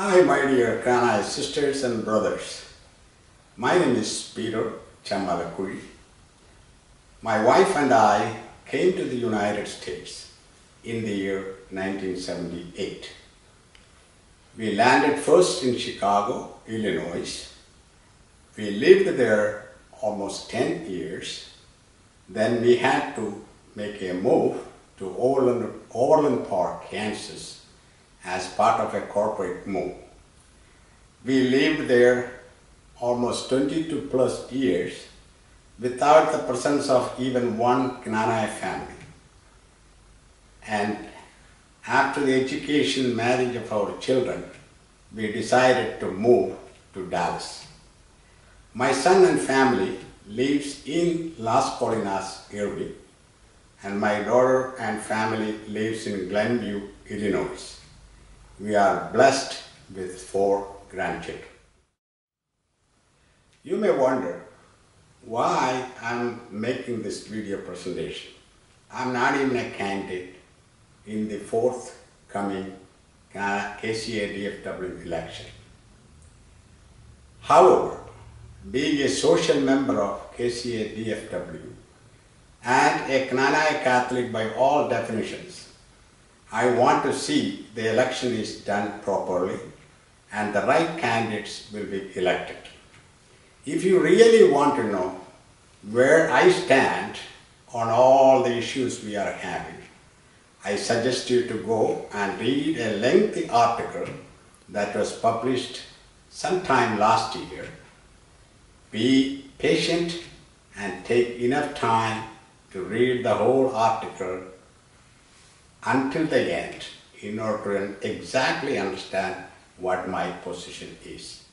Hi my dear Kanai sisters and brothers. My name is Peter Chemmalakuzhy. My wife and I came to the United States in the year 1978. We landed first in Chicago, Illinois. We lived there almost 10 years. Then we had to make a move to Overland Park, Kansas as part of a corporate move. We lived there almost 22 plus years without the presence of even one Knanaya family. And after the education and marriage of our children, we decided to move to Dallas. My son and family lives in Las Colinas, Irving, and my daughter and family lives in Glenview, Illinois. We are blessed with 4 grandchildren. You may wonder why I'm making this video presentation. I'm not even a candidate in the forthcoming KCA DFW election. However, being a social member of KCA DFW and a Knanaya Catholic by all definitions, I want to see the election is done properly and the right candidates will be elected. If you really want to know where I stand on all the issues we are having, I suggest you to go and read a lengthy article that was published sometime last year. Be patient and take enough time to read the whole article until the end in order to exactly understand what my position is.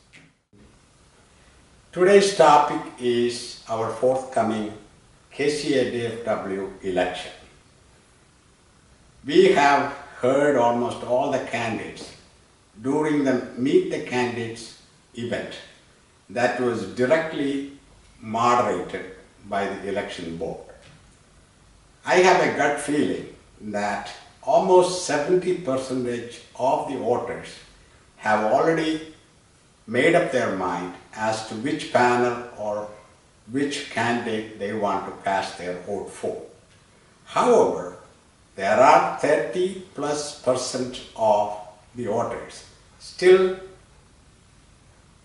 Today's topic is our forthcoming KCA DFW election. We have heard almost all the candidates during the Meet the Candidates event that was directly moderated by the election board. I have a gut feeling that almost 70% of the voters have already made up their mind as to which panel or which candidate they want to cast their vote for. However, there are 30+% of the voters still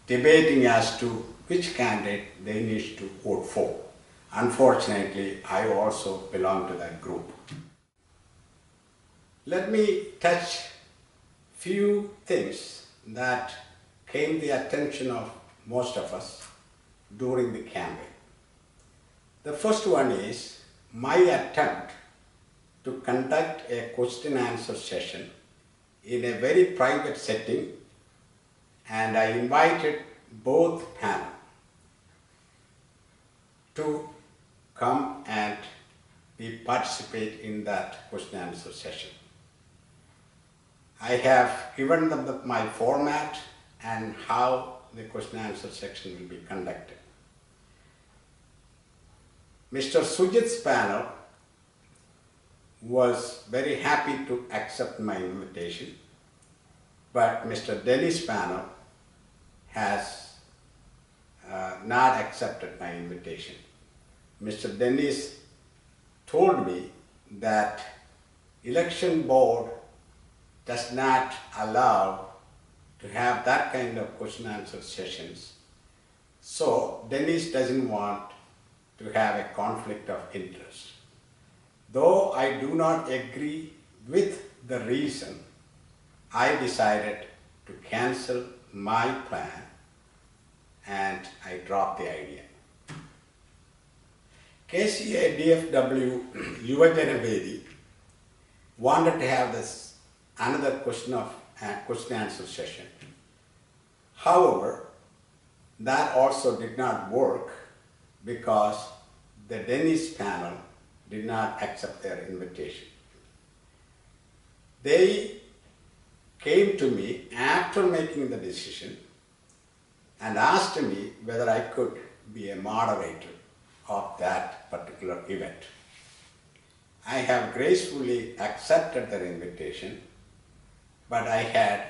debating as to which candidate they need to vote for. Unfortunately, I also belong to that group. Let me touch few things that came to the attention of most of us during the campaign. The first one is my attempt to conduct a question and answer session in a very private setting, and I invited both panels to come and participate in that question and answer session. I have given them my format and how the question and answer section will be conducted. Mr. Sujit's panel was very happy to accept my invitation, but Mr. Dennis' panel has not accepted my invitation. Mr. Dennis told me that election board does not allow to have that kind of question and answer sessions. So Dennis doesn't want to have a conflict of interest. Though I do not agree with the reason, I decided to cancel my plan and I dropped the idea. KCA DFW Yuvajana Vedi wanted to have this another question answer session. However, that also did not work because the Dennis panel did not accept their invitation. They came to me after making the decision and asked me whether I could be a moderator of that particular event. I have gracefully accepted their invitation, but I had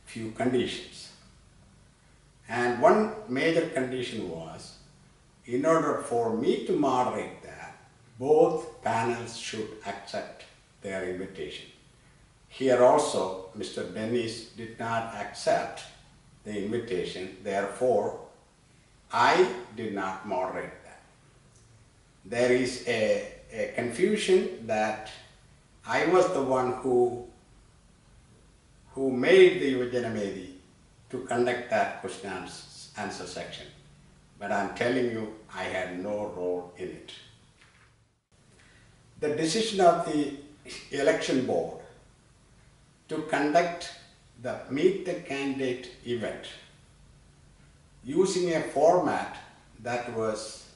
few conditions. And one major condition was, in order for me to moderate that, both panels should accept their invitation. Here also, Mr. Dennis did not accept the invitation, therefore, I did not moderate that. There is a confusion that I was the one who made the Yuvajana to conduct that question and answer section. But I'm telling you, I had no role in it. The decision of the election board to conduct the Meet the Candidate event using a format that was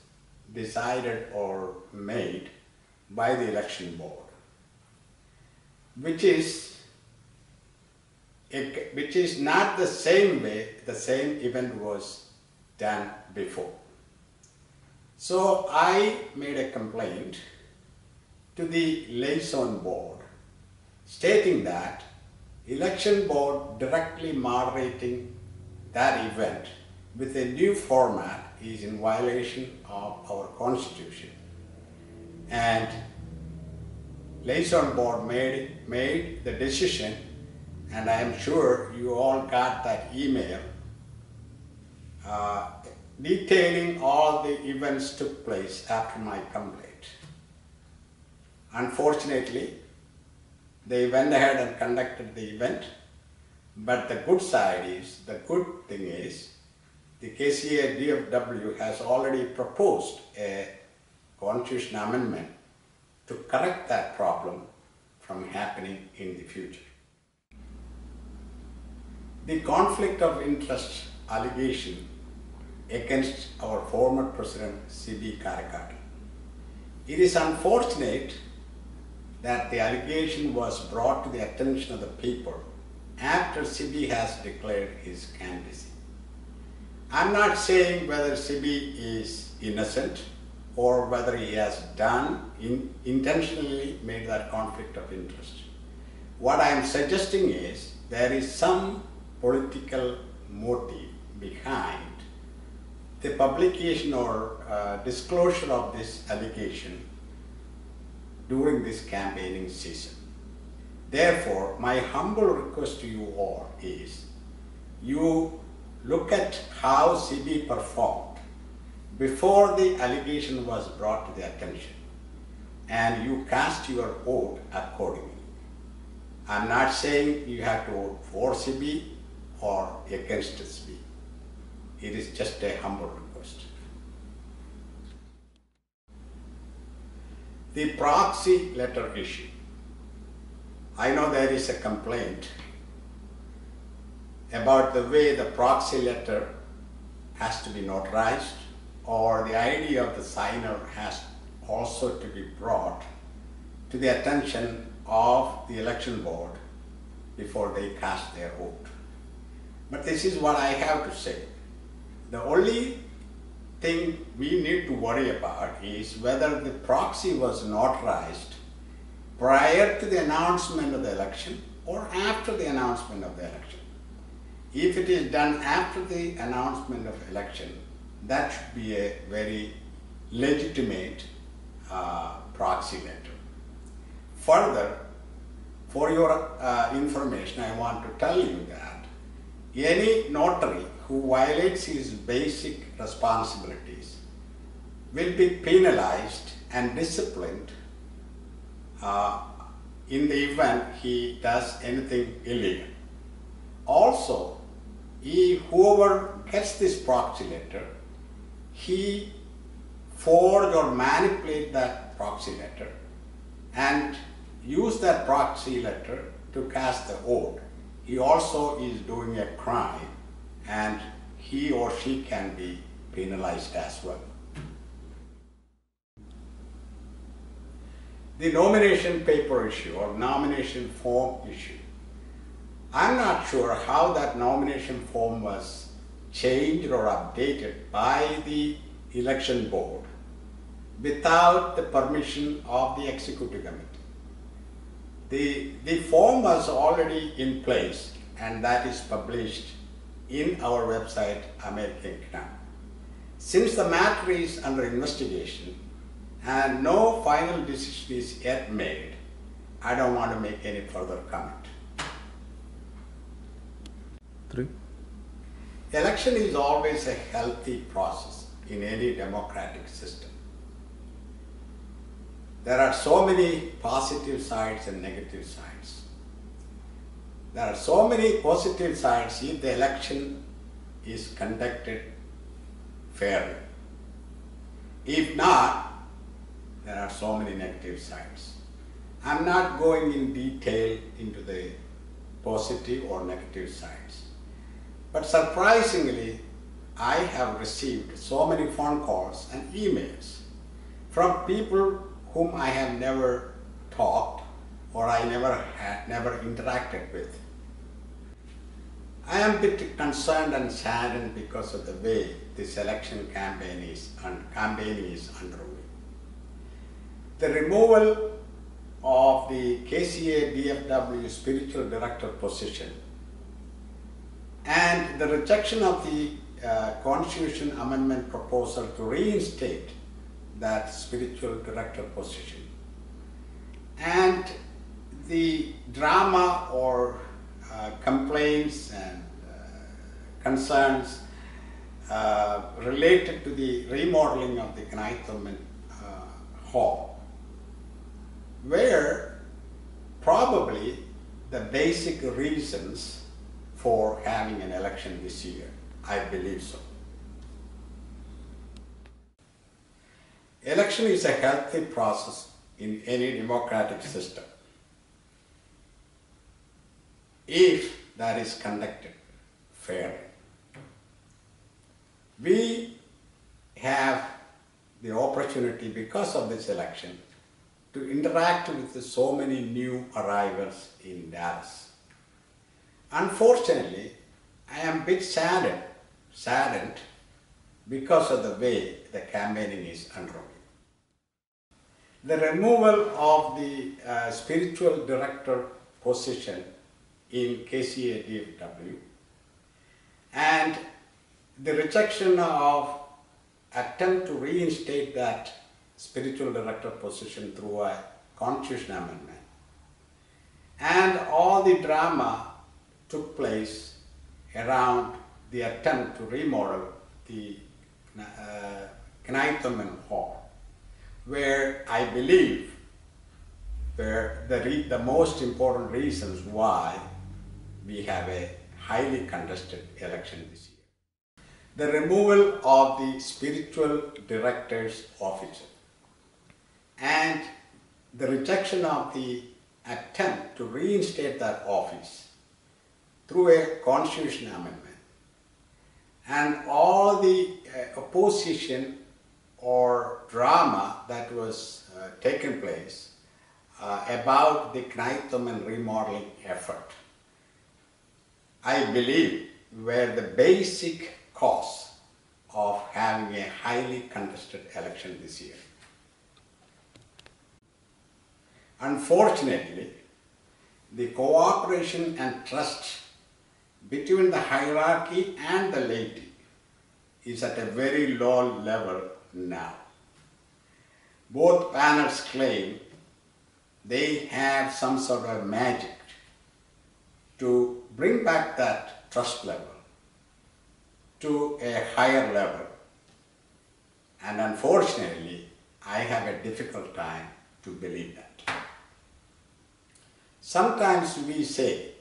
decided or made by the election board, which is not the same way the same event was done before. So I made a complaint to the liaison board stating that election board directly moderating that event with a new format is in violation of our constitution. And liaison board made the decision, and I am sure you all got that email detailing all the events took place after my complaint. Unfortunately, they went ahead and conducted the event, but the good thing is, the KCA DFW has already proposed a constitution amendment to correct that problem from happening in the future. The conflict of interest allegation against our former President C.B. Karakata. It is unfortunate that the allegation was brought to the attention of the people after C.B. has declared his candidacy. I'm not saying whether C.B. is innocent or whether he has intentionally made that conflict of interest. What I am suggesting is there is some political motive behind the publication or disclosure of this allegation during this campaigning season. Therefore, my humble request to you all is you look at how CB performed before the allegation was brought to the attention and you cast your vote accordingly. I'm not saying you have to vote for CB or against CB. It is just a humble request. The proxy letter issue. I know there is a complaint about the way the proxy letter has to be notarized, or the ID of the signer has also to be brought to the attention of the election board before they cast their vote. But this is what I have to say. The only thing we need to worry about is whether the proxy was notarized prior to the announcement of the election or after the announcement of the election. If it is done after the announcement of election, that should be a very legitimate proxy letter. Further, for your information, I want to tell you that any notary who violates his basic responsibilities will be penalized and disciplined in the event he does anything illegal. Also, whoever gets this proxy letter, he forge or manipulate that proxy letter and use that proxy letter to cast the vote. He also is doing a crime and he or she can be penalized as well. The nomination paper issue or nomination form issue. I'm not sure how that nomination form was changed or updated by the election board without the permission of the executive committee. The form was already in place and that is published in our website, American Kingdom. Since the matter is under investigation and no final decision is yet made, I don't want to make any further comment. 3. Election is always a healthy process in any democratic system. There are so many positive sides and negative sides. There are so many positive sides if the election is conducted fairly. If not, there are so many negative sides. I'm not going in detail into the positive or negative sides. But surprisingly, I have received so many phone calls and emails from people whom I have never talked or I never interacted with. I am a bit concerned and saddened because of the way this election campaign is underway. The removal of the KCA DFW spiritual director position and the rejection of the Constitution Amendment proposal to reinstate that spiritual director position, and the drama or complaints and concerns related to the remodeling of the Knaithaman Hall were probably the basic reasons for having an election this year. I believe so. Election is a healthy process in any democratic system if that is conducted fairly. We have the opportunity because of this election to interact with so many new arrivals in Dallas. Unfortunately, I am a bit saddened because of the way the campaigning is underway. The removal of the spiritual director position in KCA DFW and the rejection of attempt to reinstate that spiritual director position through a constitution amendment, and all the drama took place around the attempt to remodel the Knaithaman Hall, where I believe were the most important reasons why we have a highly contested election this year. The removal of the spiritual director's office and the rejection of the attempt to reinstate that office through a constitution amendment, and all the opposition or drama that was taking place about the Knaithaman remodeling effort, I believe were the basic cause of having a highly contested election this year. Unfortunately, the cooperation and trust between the hierarchy and the laity is at a very low level now. Both panels claim they have some sort of magic to bring back that trust level to a higher level, and unfortunately, I have a difficult time to believe that. Sometimes we say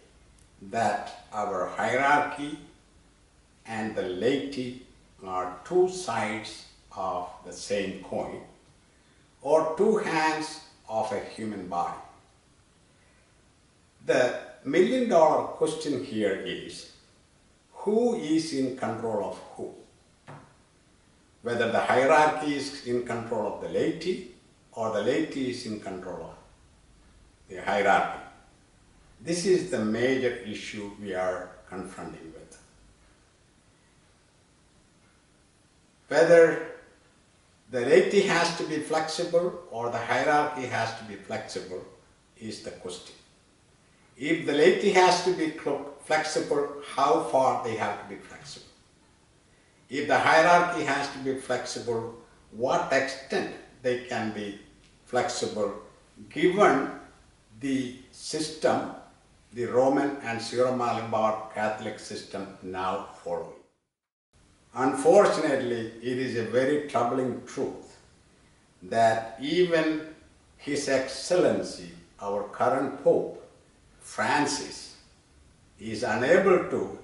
that our hierarchy and the laity are two sides of the same coin or two hands of a human body. The million-dollar question here is, who is in control of who? Whether the hierarchy is in control of the laity or the laity is in control of the hierarchy. This is the major issue we are confronting with. Whether the laity has to be flexible or the hierarchy has to be flexible is the question. If the laity has to be flexible, how far they have to be flexible. If the hierarchy has to be flexible, what extent they can be flexible given the system, the Roman and Syro-Malabar Catholic system now following. Unfortunately, it is a very troubling truth that even His Excellency, our current Pope, Francis, is unable to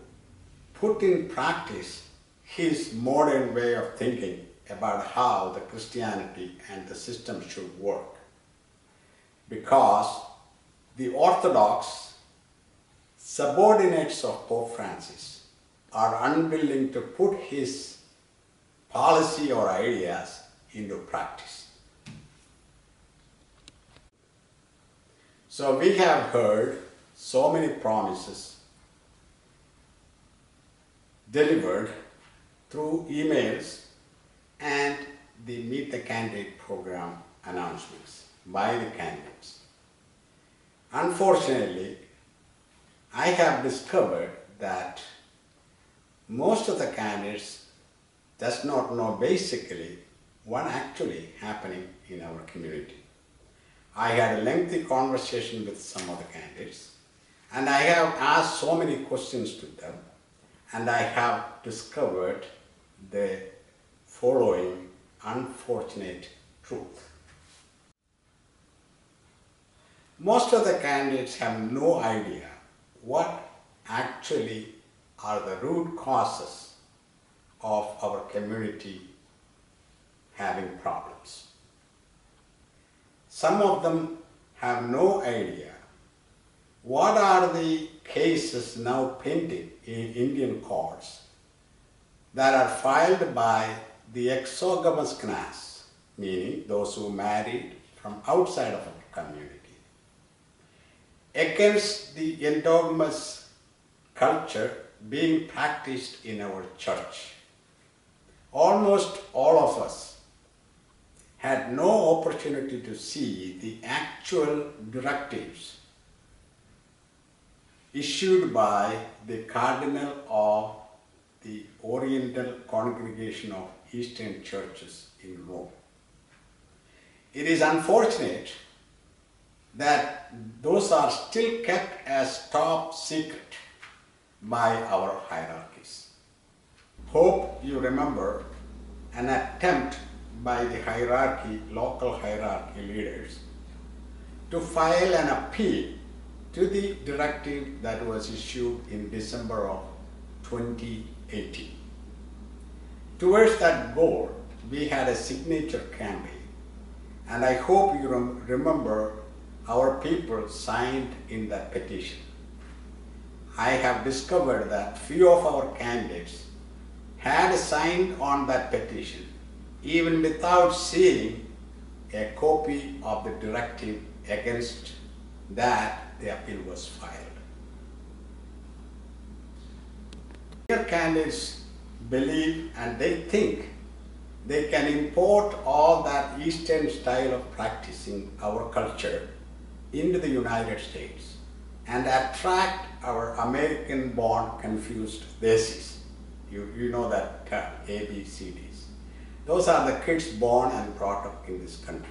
put in practice his modern way of thinking about how the Christianity and the system should work. Because the Orthodox subordinates of Pope Francis are unwilling to put his policy or ideas into practice. So we have heard so many promises delivered through emails and the Meet the Candidate program announcements by the candidates. Unfortunately, I have discovered that most of the candidates does not know basically what actually happening in our community. I had a lengthy conversation with some of the candidates and I have asked so many questions to them, and I have discovered the following unfortunate truth. Most of the candidates have no idea what actually are the root causes of our community having problems. Some of them have no idea what are the cases now pending in Indian courts that are filed by the exogamous class, meaning those who married from outside of our community, against the endogamous culture being practiced in our church. Almost all of us had no opportunity to see the actual directives issued by the Cardinal of the Oriental Congregation of Eastern Churches in Rome. It is unfortunate that those are still kept as top secret by our hierarchies. Hope you remember an attempt by the hierarchy, local hierarchy leaders, to file an appeal to the directive that was issued in December of 2018. Towards that goal, we had a signature campaign, and I hope you remember our people signed in that petition. I have discovered that few of our candidates had signed on that petition even without seeing a copy of the directive against that the appeal was filed. Here candidates believe and they think they can import all that Eastern style of practicing our culture into the United States and attract our American-born confused bases. You know that term, ABCDs. Those are the kids born and brought up in this country.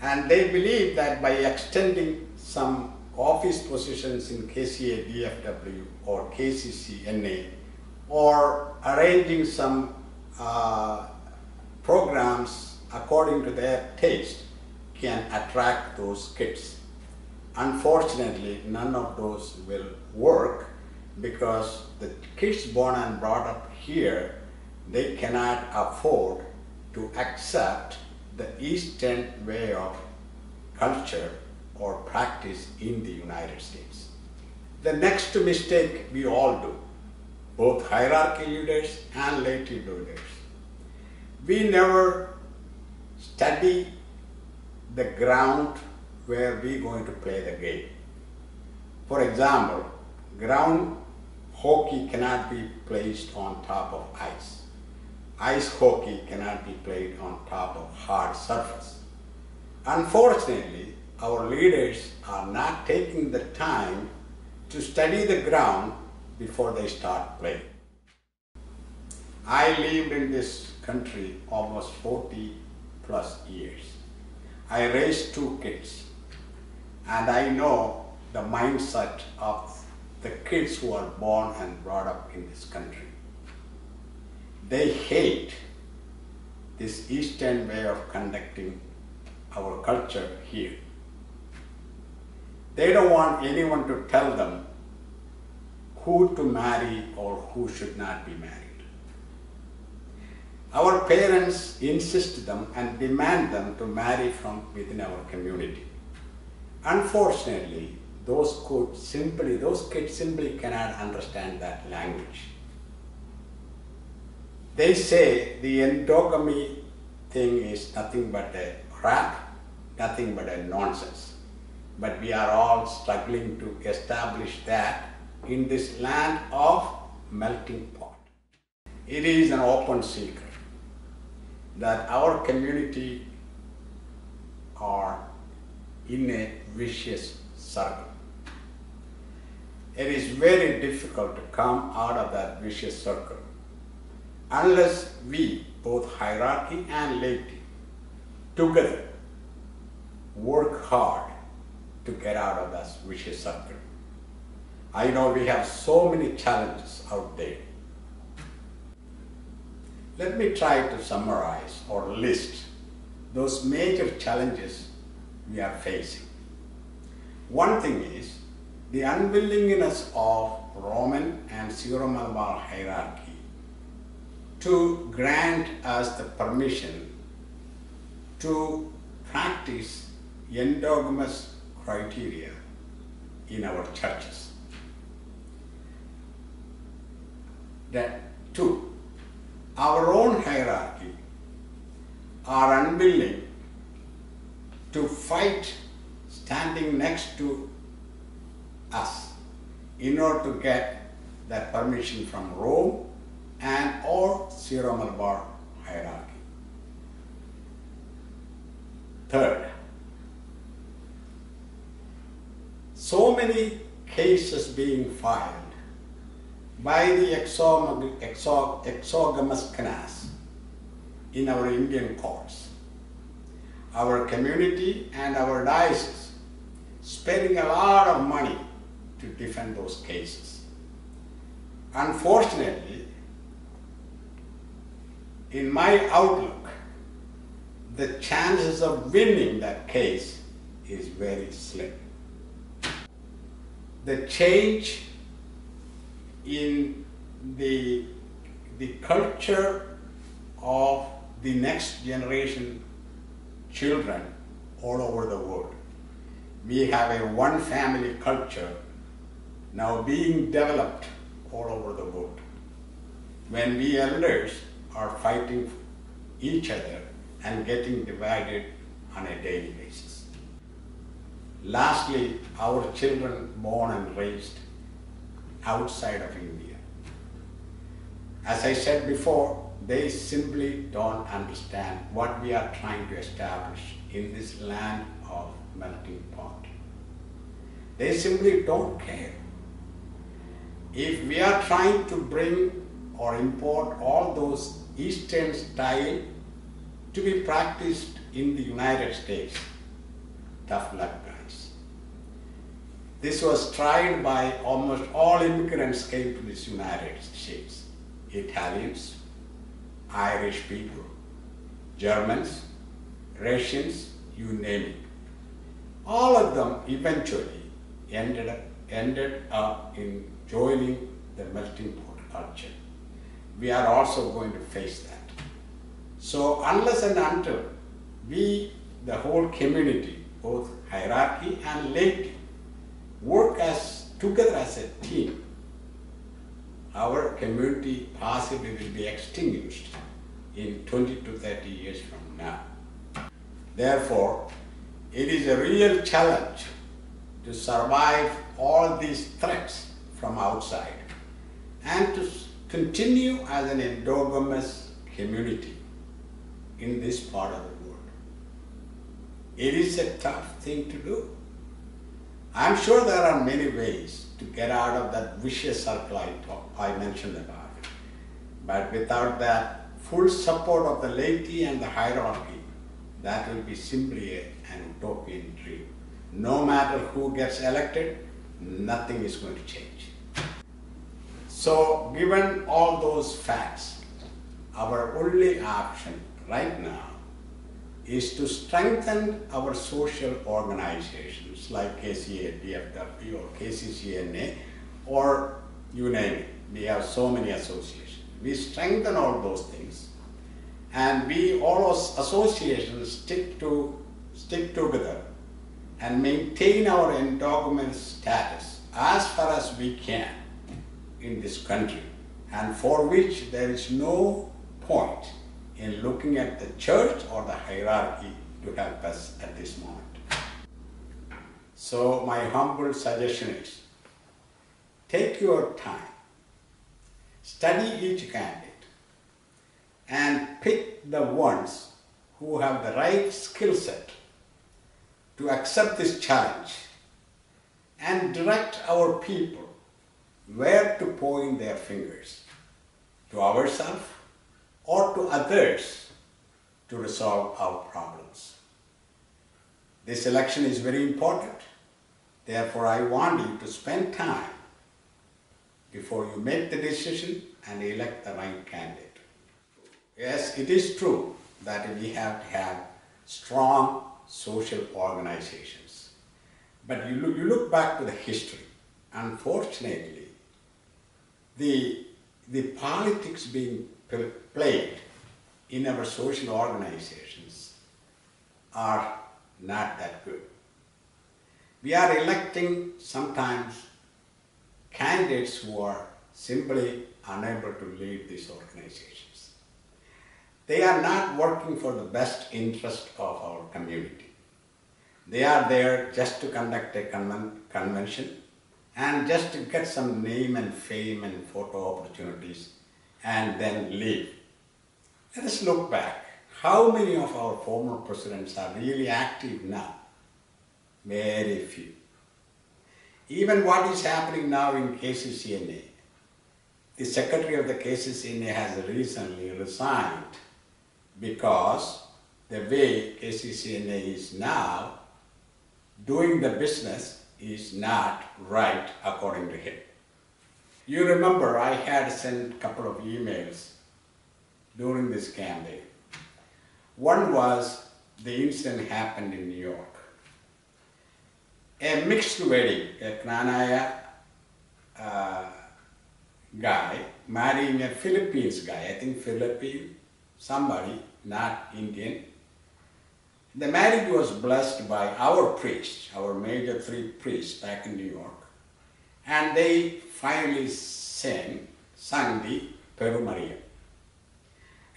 And they believe that by extending some office positions in KCA DFW or KCC NA or arranging some programs according to their taste can attract those kids. Unfortunately, none of those will work because the kids born and brought up here, they cannot afford to accept the Eastern way of culture or practice in the United States. The next mistake we all do, both hierarchy leaders and laity leaders, we never study the ground where we're going to play the game. For example, ground hockey cannot be placed on top of ice. Ice hockey cannot be played on top of hard surface. Unfortunately, our leaders are not taking the time to study the ground before they start playing. I lived in this country almost 40 plus years. I raised 2 kids, and I know the mindset of the kids who are born and brought up in this country. They hate this Eastern way of conducting our culture here. They don't want anyone to tell them who to marry or who should not be married. Our parents insist them and demand them to marry from within our community. Unfortunately, those kids simply cannot understand that language. They say the endogamy thing is nothing but a crap, nothing but a nonsense. But we are all struggling to establish that in this land of melting pot. It is an open secret that our community are in a vicious circle. It is very difficult to come out of that vicious circle unless we, both hierarchy and laity, together work hard to get out of that vicious circle. I know we have so many challenges out there. Let me try to summarize or list those major challenges we are facing. One thing is the unwillingness of Roman and Syro-Malabar hierarchy to grant us the permission to practice endogamous criteria in our churches. That two, our own hierarchy are unwilling to fight standing next to us in order to get that permission from Rome and or Syro-Malabar hierarchy. Third, so many cases being filed by the exogamous class in our Indian courts. Our community and our diocese spending a lot of money to defend those cases. Unfortunately, in my outlook, the chances of winning that case is very slim. The change in the culture of the next generation children all over the world. We have a one family culture now being developed all over the world. When we elders are fighting each other and getting divided on a daily basis. Lastly, our children born and raised outside of India. As I said before, they simply don't understand what we are trying to establish in this land of melting pot. They simply don't care. If we are trying to bring or import all those Eastern style to be practiced in the United States, tough luck, guys. This was tried by almost all immigrants came to this United States. Italians, Irish people, Germans, Russians, you name it. All of them eventually ended up in joining the melting pot culture. We are also going to face that. So unless and until we, the whole community, both hierarchy and laity, work together as a team, our community possibly will be extinguished in 20 to 30 years from now. Therefore, it is a real challenge to survive all these threats from outside and to continue as an endogamous community in this part of the world. It is a tough thing to do. I'm sure there are many ways to get out of that vicious circle I mentioned about. But without that full support of the laity and the hierarchy, that will be simply an utopian dream. No matter who gets elected, nothing is going to change. So, given all those facts, our only option right now is to strengthen our social organizations like KCA, DFW or KCCNA or you name it. We have so many associations. We strengthen all those things and we all associations stick together and maintain our endowment status as far as we can in this country, and for which there is no point in looking at the church or the hierarchy to help us at this moment. So my humble suggestion is, take your time, study each candidate and pick the ones who have the right skill set to accept this challenge and direct our people where to point their fingers, to ourselves or to others, to resolve our problems. This election is very important. Therefore, I want you to spend time before you make the decision and elect the right candidate. Yes, it is true that we have to have strong social organizations. But you look back to the history. Unfortunately, the politics being played in our social organizations are not that good. We are electing sometimes candidates who are simply unable to lead these organizations. They are not working for the best interest of our community. They are there just to conduct a convention and just to get some name and fame and photo opportunities and then leave. Let us look back. How many of our former presidents are really active now? Very few. Even what is happening now in KCCNA, the secretary of the KCCNA has recently resigned because the way KCCNA is now doing the business is not right according to him. You remember I had sent a couple of emails during this campaign. One was the incident happened in New York. A mixed wedding, a Knanaya guy marrying a Philippines guy, I think Philippine, somebody, not Indian. The marriage was blessed by our priests, our major three priests back in New York, and they finally sung the Peru Maria.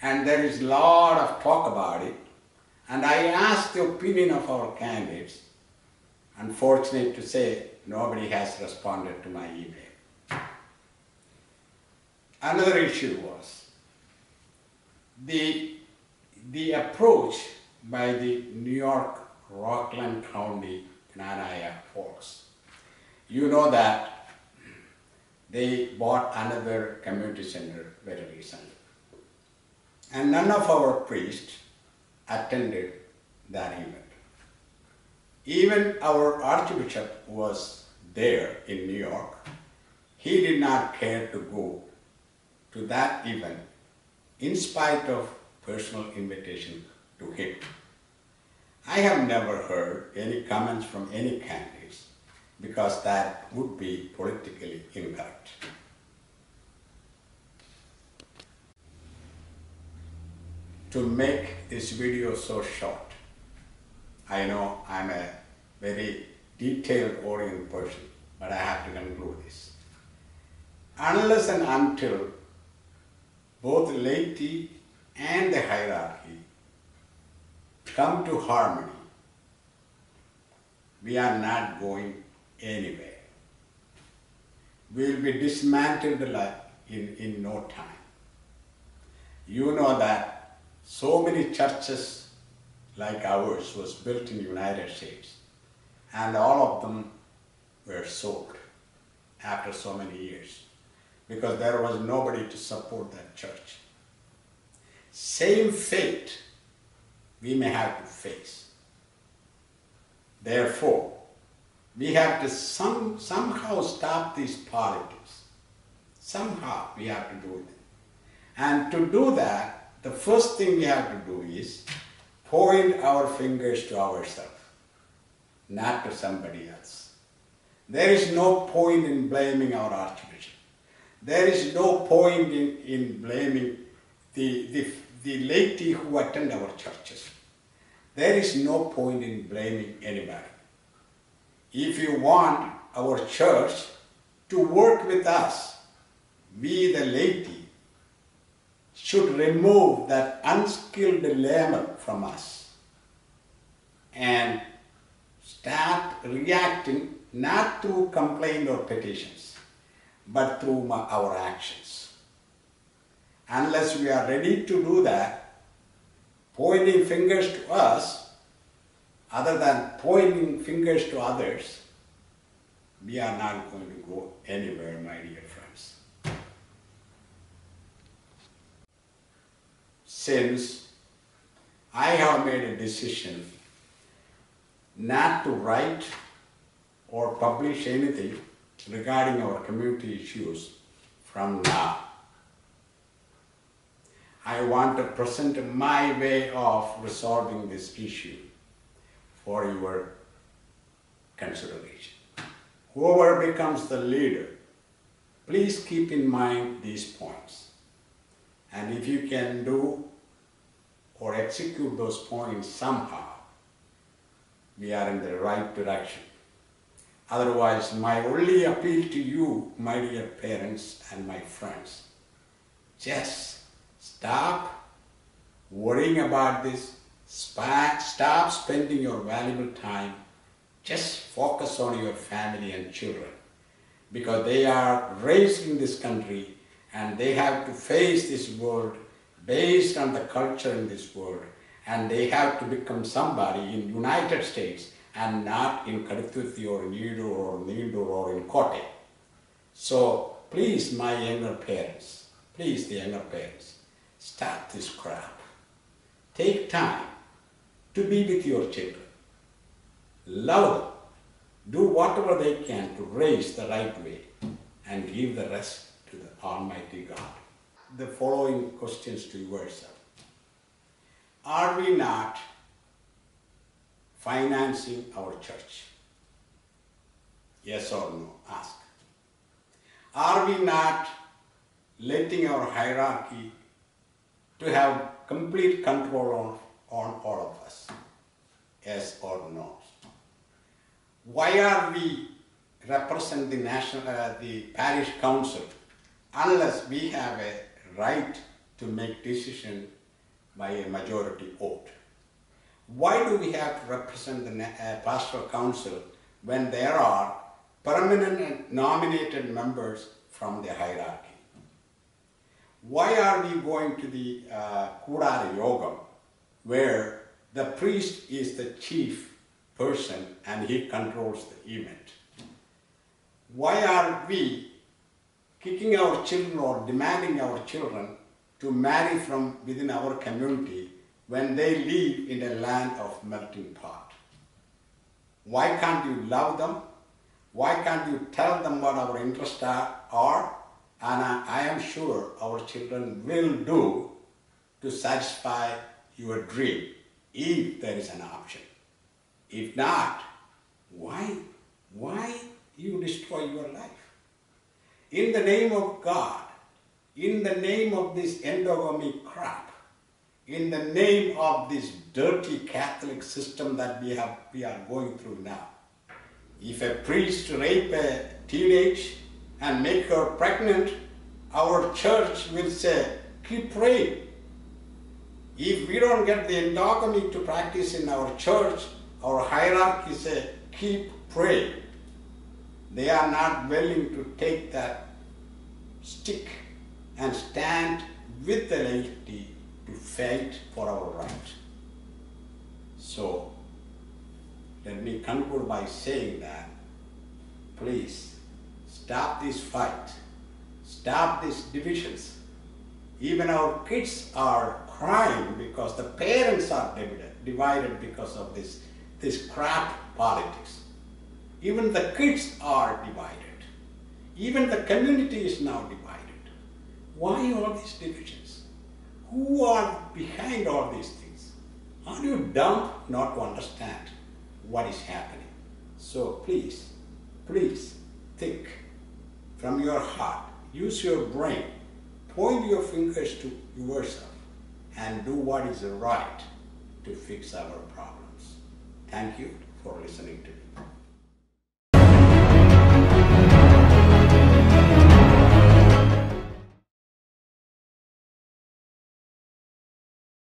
And there is a lot of talk about it, and I asked the opinion of our candidates. Unfortunate to say, nobody has responded to my email. Another issue was the approach by the New York Rockland County Knanaya folks. You know that they bought another community center very recently. And none of our priests attended that event. Even our Archbishop was there in New York. He did not care to go to that event in spite of personal invitation to him. I have never heard any comments from any candidates because that would be politically incorrect. To make this video so short, I know I'm a very detailed-oriented person, but I have to conclude this. Unless and until both the laity and the hierarchy come to harmony, we are not going anywhere. We will be dismantled in no time. You know that so many churches like ours was built in the United States, and all of them were sold. after so many years because there was nobody to support that church. Same fate we may have to face. Therefore, we have to somehow stop these politics. Somehow we have to do it. And to do that, the first thing we have to do is point our fingers to ourselves, not to somebody else. There is no point in blaming our Archbishop. There is no point in blaming the laity who attend our churches. There is no point in blaming anybody. If you want our church to work with us, we the laity should remove that unskilled labor from us and start reacting not through complaint or petitions, but through our actions. Unless we are ready to do that, pointing fingers to us, other than pointing fingers to others, we are not going to go anywhere, my dear friends. Since I have made a decision not to write or publish anything regarding our community issues from now, I want to present my way of resolving this issue for your consideration. Whoever becomes the leader, please keep in mind these points. And if you can do or execute those points somehow, we are in the right direction. Otherwise, my only appeal to you, my dear parents and my friends, just stop worrying about this. Stop spending your valuable time. Just focus on your family and children, because they are raised in this country and they have to face this world based on the culture in this world, and they have to become somebody in United States and not in Kaduthuthi or Nindur or in Kotte. So please, my younger parents, please the younger parents, stop this crap. Take time to be with your children. Love them. Do whatever they can to raise the right way and give the rest to the Almighty God. The following questions to yourself. Are we not financing our church? Yes or no? Ask. Are we not letting our hierarchy to have complete control on all of us? Yes or no? Why are we represent the parish council unless we have a right to make decision by a majority vote? Why do we have to represent the pastoral council when there are permanent and nominated members from the hierarchy? Why are we going to the Kudara Yoga, where the priest is the chief person and he controls the event? Why are we kicking our children or demanding our children to marry from within our community when they live in a land of melting pot? Why can't you love them? Why can't you tell them what our interests are? And I am sure our children will do to satisfy your dream, if there is an option. If not, why you destroy your life? In the name of God, in the name of this endogamy crap, in the name of this dirty Catholic system that we are going through now, if a priest rape a teenage and make her pregnant, our church will say, keep praying. If we don't get the endogamy to practice in our church, our hierarchy say, keep praying. They are not willing to take that stick and stand with the laity to fight for our right. So, let me conclude by saying that, please Stop this fight. Stop these divisions. Even our kids are crying because the parents are divided because of this crap politics. Even the kids are divided. Even the community is now divided. Why all these divisions? Who are behind all these things? Are you dumb not to understand what is happening? So please think from your heart. Use your brain. Point your fingers to yourself and do what is right to fix our problems. Thank you for listening to me.